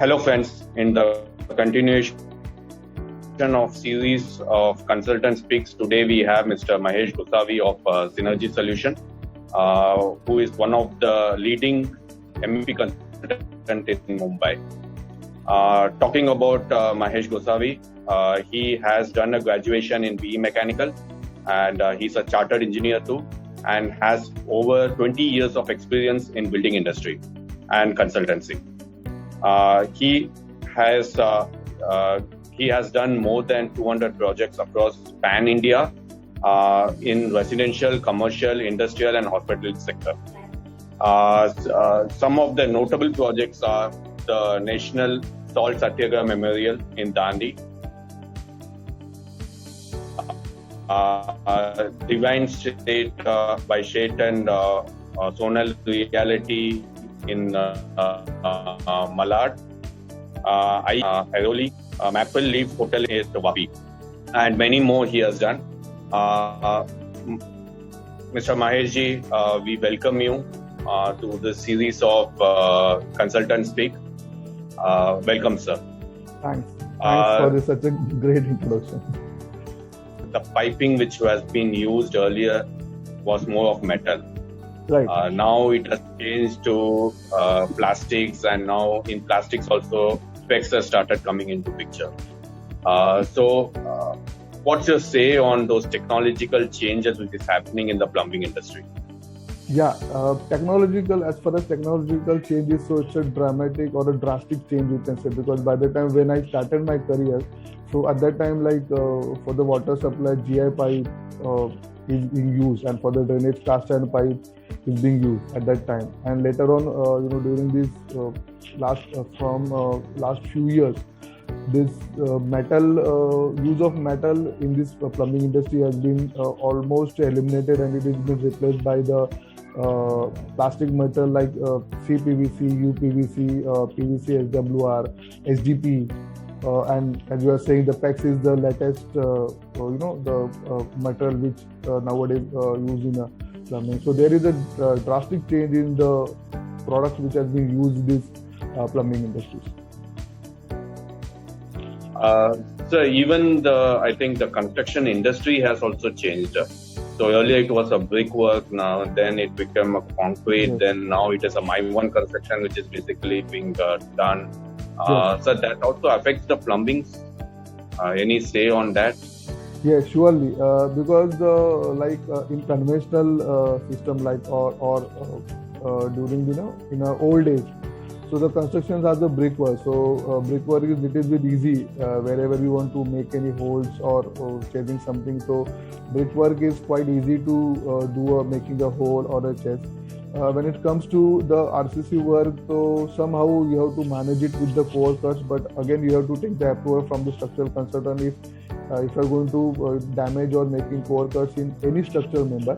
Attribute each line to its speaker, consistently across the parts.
Speaker 1: Hello friends, in the continuation of series of Consultants Speaks, today we have Mr. Mahesh Gosavi of Synergy Solution, who is one of the leading MEP consultant in Mumbai. Talking about Mahesh Gosavi, he has done a graduation in BE Mechanical and he's a chartered engineer too, and has over 20 years of experience in building industry and consultancy. He has done more than 200 projects across pan India in residential, commercial, industrial, and hospitality sector. Some of the notable projects are the National Salt Satyagraha Memorial in Dandi, Divine State by Shet and Sonal Reality in Malad, Airoli, Maple Leaf Hotel in Vapi, and many more he has done. Mr. Mahesh ji, we welcome you to the series of Consultants Speak. Welcome, sir.
Speaker 2: Thanks for this such a great introduction.
Speaker 1: The piping which has been used earlier was more of metal.
Speaker 2: Right.
Speaker 1: Now it has changed to plastics, and now in plastics also specs have started coming into picture. What's your say on those technological changes which is happening in the plumbing industry?
Speaker 2: Yeah, as far as technological change is, so it's a dramatic or a drastic change you can say, because by the time when I started my career, so at that time for the water supply GI pipe is being used, and for the drainage cast iron pipe is being used at that time. And later on, during this last few years, this use of metal in this plumbing industry has been almost eliminated, and it has been replaced by the plastic metal like CPVC, UPVC, PVC, SWR, SDP. And as you are saying, the PEX is the latest, the metal which nowadays used in plumbing. So there is a drastic change in the products which has been used in this plumbing industries.
Speaker 1: So even I think the construction industry has also changed. So earlier it was a brickwork, now then it became a concrete, yes. Then now it is a My1 construction which is basically being done. Yes. So that also affects the plumbing. Any say on that?
Speaker 2: Yes, surely. Because in conventional system or during in old age, so the constructions are the brickwork. So brickwork is little bit easy wherever you want to make any holes or chasing something. So brickwork is quite easy to do making a hole or a chest. When it comes to the RCC work, so somehow you have to manage it with the core cuts, but again you have to take the approval from the structural consultant if you are going to damage or making core cuts in any structural member.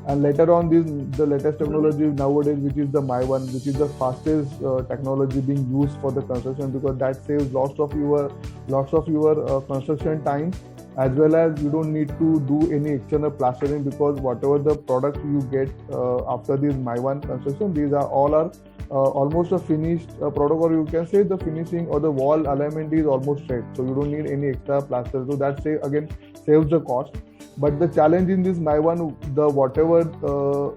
Speaker 2: And later on, the latest technology nowadays, which is the My1, which is the fastest technology being used for the construction, because that saves lots of your construction time, as well as you don't need to do any external plastering, because whatever the products you get after this My1 construction, these are almost a finished product, or you can say the finishing or the wall alignment is almost straight. So you don't need any extra plaster. So that saves the cost. But the challenge in this My1, whatever the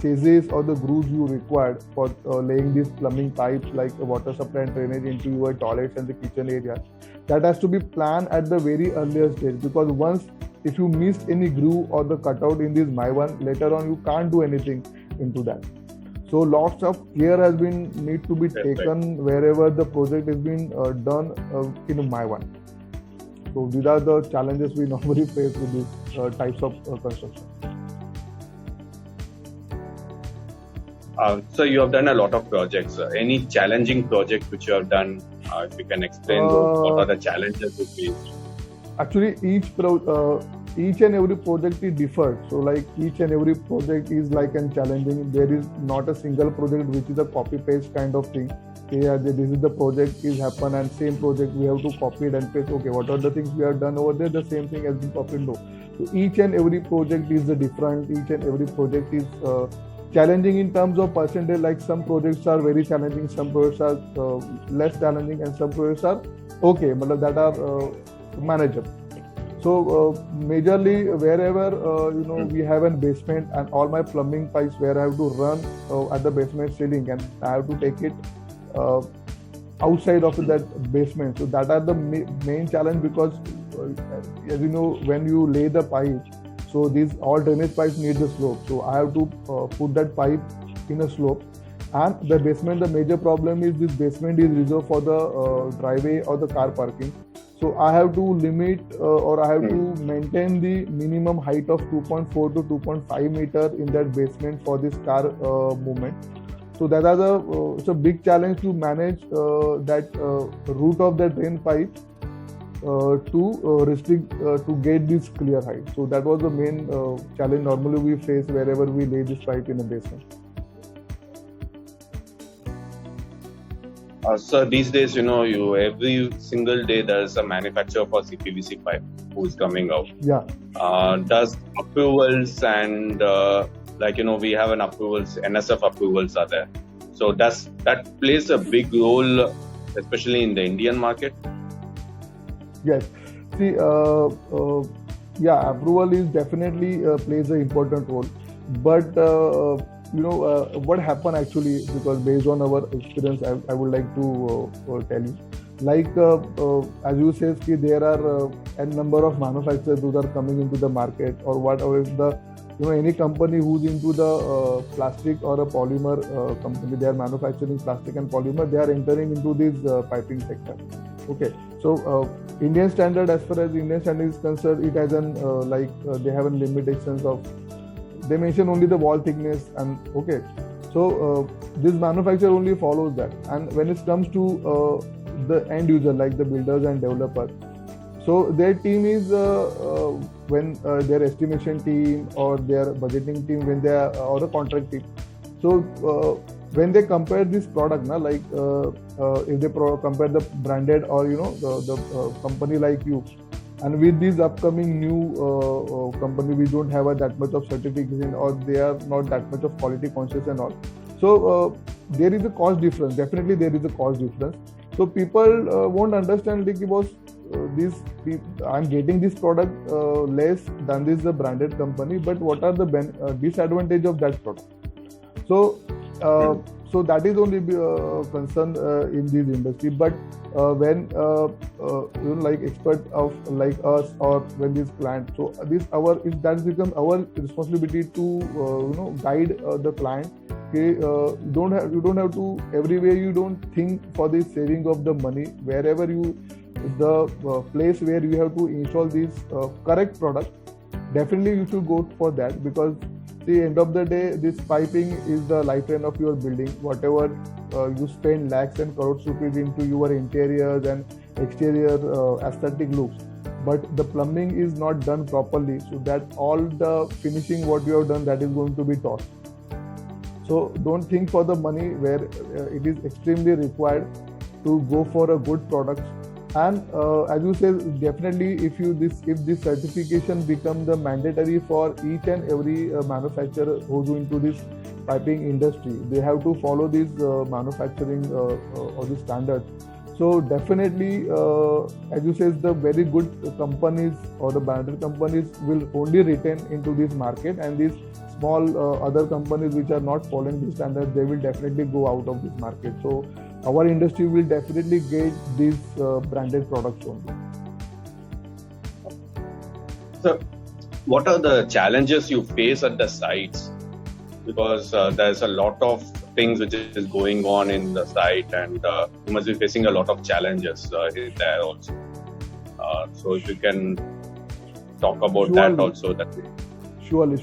Speaker 2: chases or the grooves you required for laying these plumbing pipes like water supply and drainage into your toilets and the kitchen area, that has to be planned at the very earliest stage, because if you missed any groove or the cutout in this My1, later on you can't do anything into that. So lots of care has need to be taken wherever the project has been done in My1. So these are the challenges we normally face with these types of construction.
Speaker 1: So you have done a lot of projects. Any challenging project which you have done? If you can explain what are the challenges you face?
Speaker 2: Actually, each and every project is different. So like each and every project is like and challenging. There is not a single project which is a copy paste kind of thing. Okay, this is the project is happen, and same project we have to copy it and paste. Okay, what are the things we have done over there? The same thing has been copied. No. So each and every project is different. Each and every project is challenging in terms of percentage, like some projects are very challenging, some projects are less challenging, and some projects are okay, but that are manageable. So majorly wherever we have a basement and all my plumbing pipes where I have to run at the basement ceiling and I have to take it outside of that basement. So that are the main challenge, because as you know, when you lay the pipe, so these all drainage pipes need the slope. So I have to put that pipe in a slope. And the basement, the major problem is this basement is reserved for the driveway or the car parking. So I have to limit or I have to maintain the minimum height of 2.4 to 2.5 meter in that basement for this car movement. So that are it's a big challenge to manage that route of the drain pipe to restrict to get this clear height. So that was the main challenge normally we face wherever we lay this pipe in a basement.
Speaker 1: So these days, every single day there's a manufacturer for CPVC pipe who's coming out.
Speaker 2: Yeah.
Speaker 1: Does approvals and we have an approvals, NSF approvals are there. So does that plays a big role, especially in the Indian market?
Speaker 2: Yes. See, approval is definitely plays an important role, but what happened actually, because based on our experience, I would like to tell you, like as you said, there are a number of manufacturers who are coming into the market, or whatever the any company who's into the plastic or a polymer company, they are manufacturing plastic and polymer, they are entering into this piping sector. Okay, so Indian standard, as far as Indian standard is concerned, it has an they have a limitations of, they mention only the wall thickness, and okay, so this manufacturer only follows that. And when it comes to the end user, like the builders and developers, so their team is when their estimation team or their budgeting team, when they are, or the contract team, so when they compare this product, if they compare the branded or the company like you, and with this upcoming new company, we don't have that much of certification, or they are not that much of quality conscious and all. So there is a cost difference. Definitely there is a cost difference. So people won't understand, because I'm getting this product less than this the branded company, but what are the disadvantage of that product? So so that is only concern in this industry. But when like expert of like us, or when this client, so this that becomes our responsibility to guide the client. Okay, you don't have to everywhere. You don't think for the saving of the money. Wherever the place where you have to install this correct product, definitely you should go for that, because the end of the day, this piping is the lifeline of your building. Whatever you spend lakhs and crores rupees into your interiors and exterior aesthetic looks, but the plumbing is not done properly, so that all the finishing what you have done, that is going to be tossed. So don't think for the money, where it is extremely required to go for a good product. And as you say, definitely if this certification become the mandatory for each and every manufacturer who's into this piping industry, they have to follow these manufacturing or the standards. So definitely, as you say, the very good companies or the branded companies will only retain into this market, and these small other companies which are not following these standards, they will definitely go out of this market. So our industry will definitely get these branded products only.
Speaker 1: So, what are the challenges you face at the sites? Because there's a lot of things which is going on in the site, and you must be facing a lot of challenges there also. So if you can talk about that also.
Speaker 2: Surely.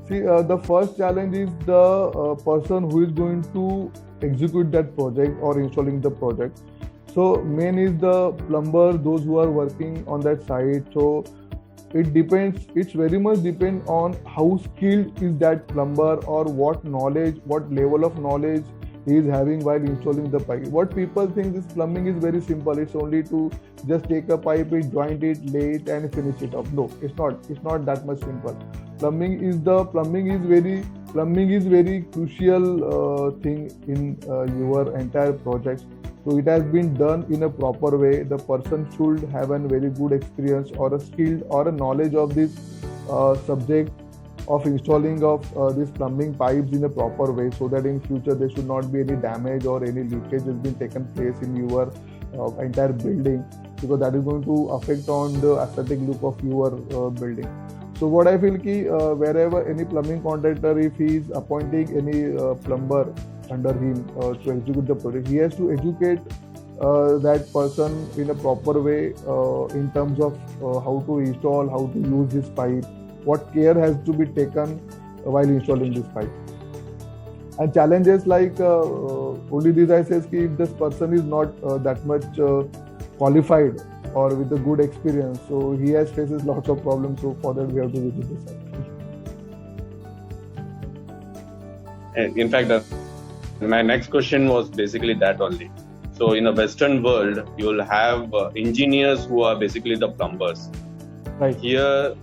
Speaker 2: See, the first challenge is the person who is going to execute that project or installing the project. So main is the plumber, those who are working on that site. So it's very much depend on how skilled is that plumber, or what level of knowledge he is having while installing the pipe. What people think this plumbing is very simple, it's only to just take a pipe, joint it, lay it and finish it up. No, it's not that much simple. Plumbing is very plumbing is very crucial thing in your entire project. So it has been done in a proper way. The person should have a very good experience or a skill or a knowledge of this subject of installing of these plumbing pipes in a proper way, so that in future there should not be any damage or any leakage has been taken place in your entire building, because that is going to affect on the aesthetic look of your building. So what I feel ki wherever any plumbing contractor, if he is appointing any plumber under him to execute the project, he has to educate that person in a proper way in terms of how to install, how to use this pipe, what care has to be taken while installing this pipe. And challenges like only this I says ki if this person is not that much qualified or with a good experience, so he has faces lots of problems. So for that we have to visit the
Speaker 1: site. In fact, my next question was basically that only. So in the Western world, you'll have engineers who are basically the plumbers.
Speaker 2: Right.
Speaker 1: Here,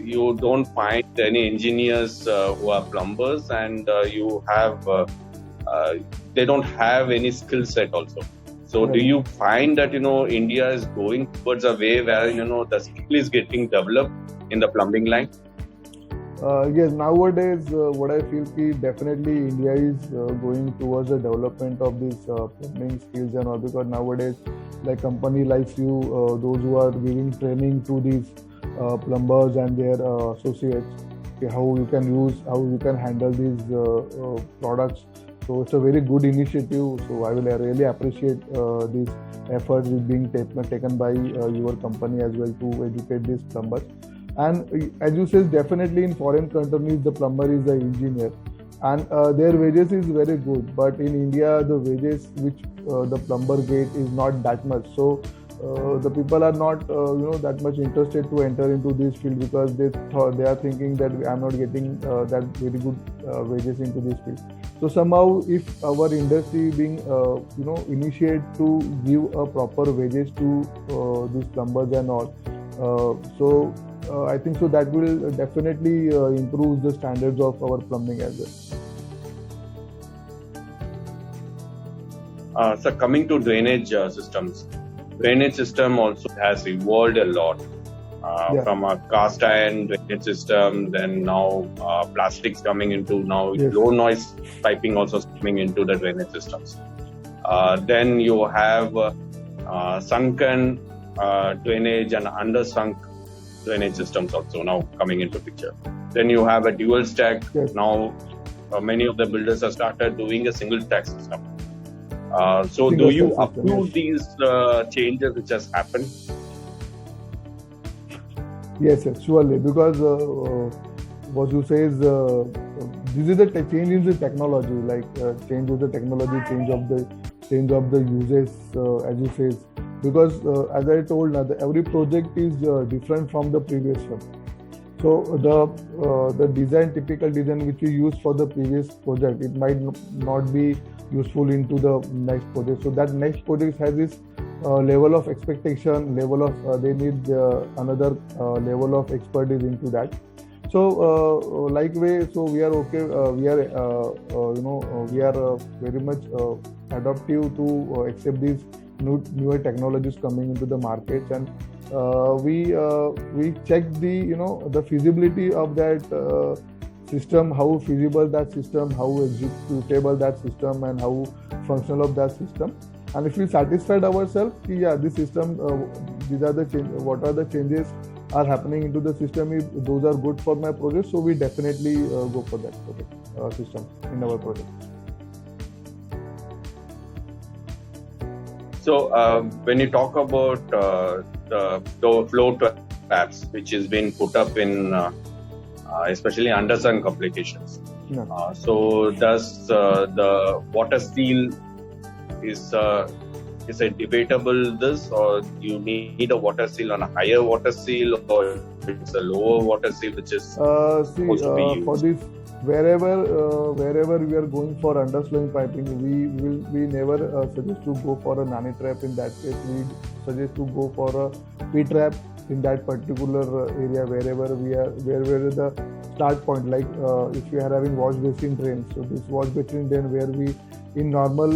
Speaker 1: you don't find any engineers who are plumbers, and you have they don't have any skill set also. So do you find that India is going towards a way where the skill is getting developed in the plumbing line?
Speaker 2: Yes, nowadays what I feel is definitely India is going towards the development of these plumbing skills and all, because nowadays like company like you, those who are giving training to these plumbers and their associates, how you can use, how you can handle these products. So it's a very good initiative. So I will really appreciate these efforts being taken by your company as well to educate these plumbers. And as you said, definitely in foreign countries the plumber is an engineer, and their wages is very good. But in India, the wages which the plumber get is not that much. So the people are not that much interested to enter into this field, because they are thinking that I'm not getting that very good wages into this field. So somehow, if our industry being initiate to give a proper wages to these plumbers and all, I think so that will definitely improve the standards of our plumbing as
Speaker 1: well. So coming to drainage systems. Drainage system also has evolved a lot from a cast iron drainage system, then now plastics coming into now low noise piping also coming into the drainage systems. Then you have sunken drainage and undersunk drainage systems also now coming into picture. Then you have a dual stack. Now many of the builders have started doing a single stack system. So do you approve these changes which has happened?
Speaker 2: Yes, surely, because what you say is this is the change in the technology, like change of the technology, change of the uses, as you say, because as I told, every project is different from the previous one. So the typical design which we use for the previous project, it might not be useful into the next project. So that next project has this level of expectation, level of they need another level of expertise into that. So so we are okay. We are very much adaptive to accept these newer technologies coming into the markets, and we check the feasibility of that system, how feasible that system, how executable that system, and how functional of that system. And if we satisfied ourselves, this system, these are the what are the changes are happening into the system, if those are good for my project, so we definitely go for that project, system in our project.
Speaker 1: So when you talk about the flow traps which is being put up in especially undersunk applications, so does the water seal is it debatable this, or do you need a water seal on a higher water seal, or it's a lower water seal which is supposed to be used?
Speaker 2: For this, wherever we are going for underslowing piping, we never suggest to go for a nani trap. In that case, we suggest to go for a P trap in that particular area wherever we are, wherever the start point, like if we are having wash basin drains, so this wash basin drain where we in normal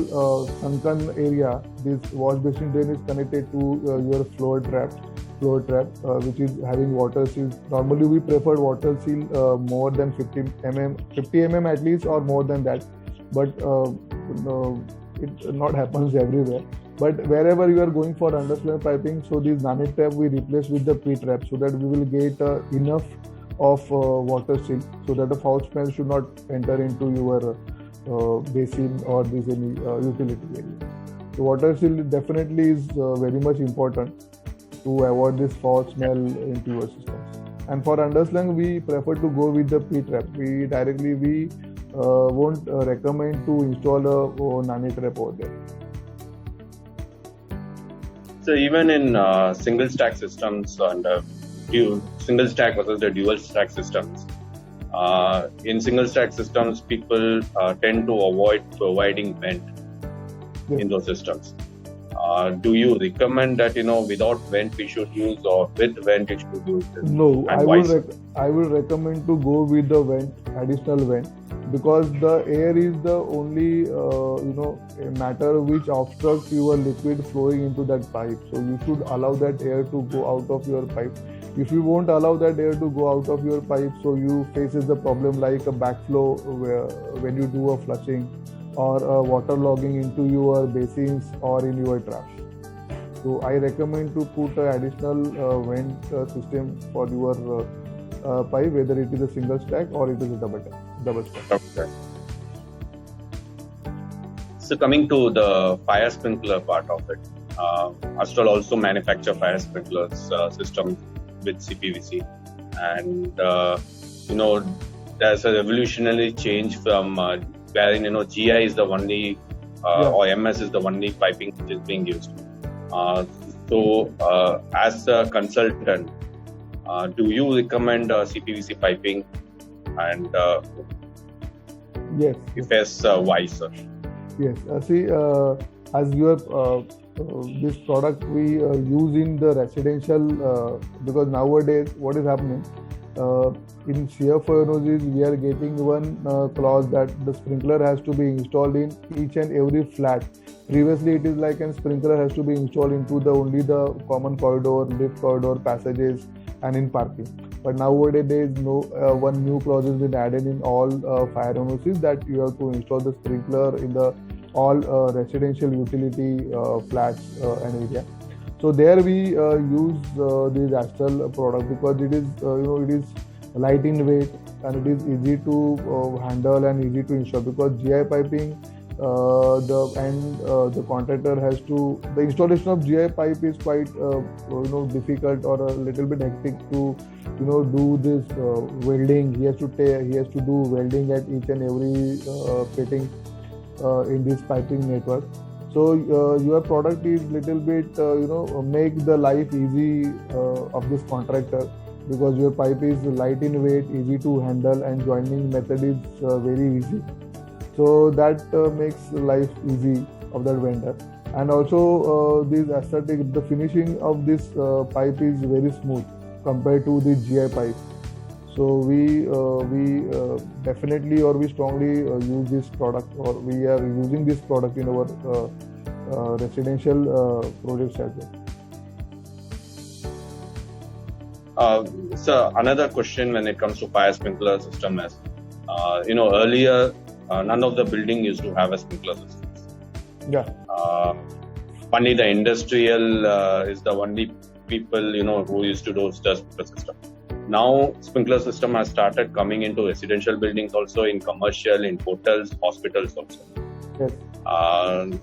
Speaker 2: sunken area, this wash basin drain is connected to your floor trap, which is having water seal. Normally we prefer water seal more than 50 mm at least, or more than that, but it not happens everywhere. But wherever you are going for underslung piping, so this nano trap we replace with the P-trap, so that we will get enough of water seal, so that the foul smell should not enter into your basin or this any utility area. So water seal definitely is very much important to avoid this foul smell into your systems. And for underslung, we prefer to go with the P-trap. We won't recommend to install a nano trap over there.
Speaker 1: So even in single stack systems and single stack versus the dual stack systems, in single stack systems, people tend to avoid providing vent in those systems. Do you recommend that without vent we should use, or with vent it should use?
Speaker 2: No, I will recommend to go with the vent, additional vent, because the air is the only matter which obstructs your liquid flowing into that pipe. So you should allow that air to go out of your pipe. If you won't allow that air to go out of your pipe, so you faces the problem like a backflow when you do a flushing, or water logging into your basins or in your trash. So I recommend to put an additional vent system for your pipe, whether it is a single stack or it is a double stack.
Speaker 1: Okay. So coming to the fire sprinkler part of it, Astral also manufacture fire sprinklers system with CPVC, and there's a revolutionary change from wherein GI is the only or MS is the only piping which is being used. So as a consultant, do you recommend CPVC piping, and
Speaker 2: yes,
Speaker 1: if yes, why, sir?
Speaker 2: Yes, as your this product we use in the residential, because nowadays what is happening in CFO NOCs, we are getting one clause that the sprinkler has to be installed in each and every flat. Previously it is like a sprinkler has to be installed into only the common corridor, lift corridor, passages and in parking. But nowadays there is no one new clause has been added in all fire NOCs that you have to install the sprinkler in the all residential utility flats and area. So there we use this Astral product because it is it is light in weight and it is easy to handle and easy to install, because GI piping the contractor has to, the installation of GI pipe is quite difficult or a little bit hectic to do this welding. He has to do welding at each and every fitting in this piping network. So your product is little bit make the life easy of this contractor, because your pipe is light in weight, easy to handle, and joining method is very easy. So that makes life easy of that vendor. And also this aesthetic, the finishing of this pipe is very smooth compared to the GI pipe. So we definitely or we strongly use this product, or we are using this product in our residential projects as well.
Speaker 1: So another question when it comes to fire sprinkler system is, earlier none of the building used to have a sprinkler system.
Speaker 2: Yeah.
Speaker 1: Only the industrial is the only people who used to do the sprinkler system. Now sprinkler system has started coming into residential buildings also, in commercial, in hotels, hospitals also.
Speaker 2: Yes.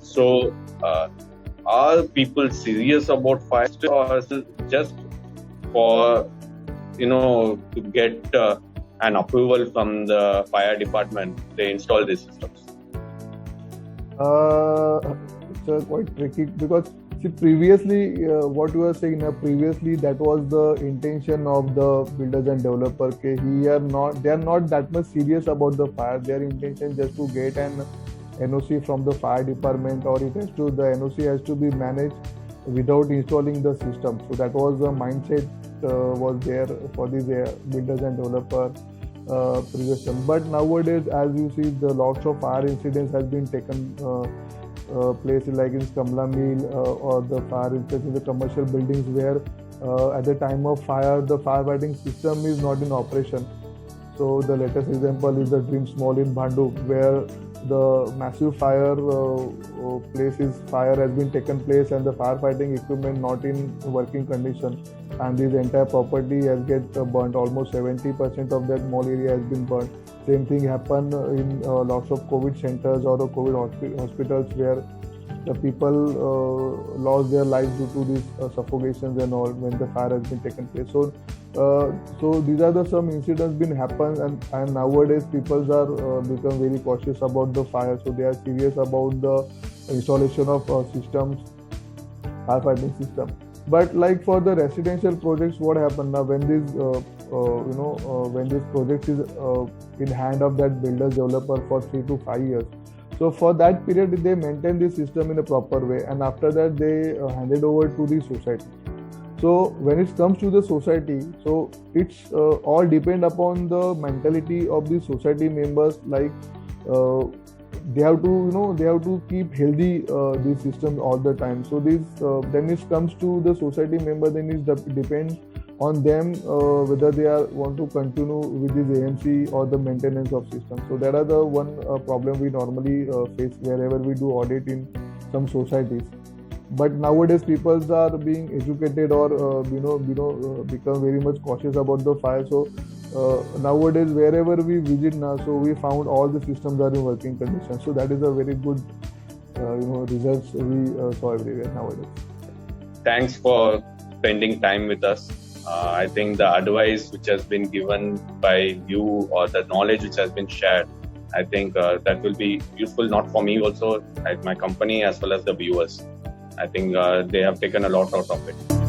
Speaker 1: So are people serious about fire, or is it just for to get an approval from the fire department they install these systems?
Speaker 2: It's quite tricky, because previously what you were saying previously, that was the intention of the builders and developer. They are not that much serious about the fire. Their intention just to get an NOC from the fire department, or the NOC has to be managed without installing the system. So that was the mindset was there for the builders and developer previous time. But nowadays, as you see, the lots of fire incidents has been taken place like in Kamla Mill or the fire incidents in the commercial buildings where at the time of fire, the firefighting system is not in operation. So the latest example is the Dreams Mall in Bhandup, where the massive fire has been taken place and the firefighting equipment not in working condition, and this entire property has get burnt. Almost 70% of that mall area has been burnt. Same thing happened in lots of COVID centers or the COVID hospitals where the people lost their lives due to these suffocations and all when the fire has been taken place. So these are some incidents been happen, and nowadays people are become very cautious about the fire. So they are serious about the installation of systems, firefighting system. But like for the residential projects, what happened now when this when this project is in hand of that builder developer for 3 to 5 years. So for that period, they maintain the system in a proper way, and after that they hand it over to the society. So when it comes to the society, so it's all depend upon the mentality of the society members. Like they have to keep healthy the system all the time. So this then it comes to the society member, then it depends on them whether they want to continue with this AMC or the maintenance of system. So that are the one problem we normally face wherever we do audit in some societies. But nowadays people are being educated or become very much cautious about the fire. So nowadays wherever we visit now, so we found all the systems are in working condition. So that is a very good results we saw everywhere nowadays.
Speaker 1: Thanks for spending time with us. I think the advice which has been given by you or the knowledge which has been shared, I think that will be useful not for me also, at my company as well as the viewers. I think they have taken a lot out of it.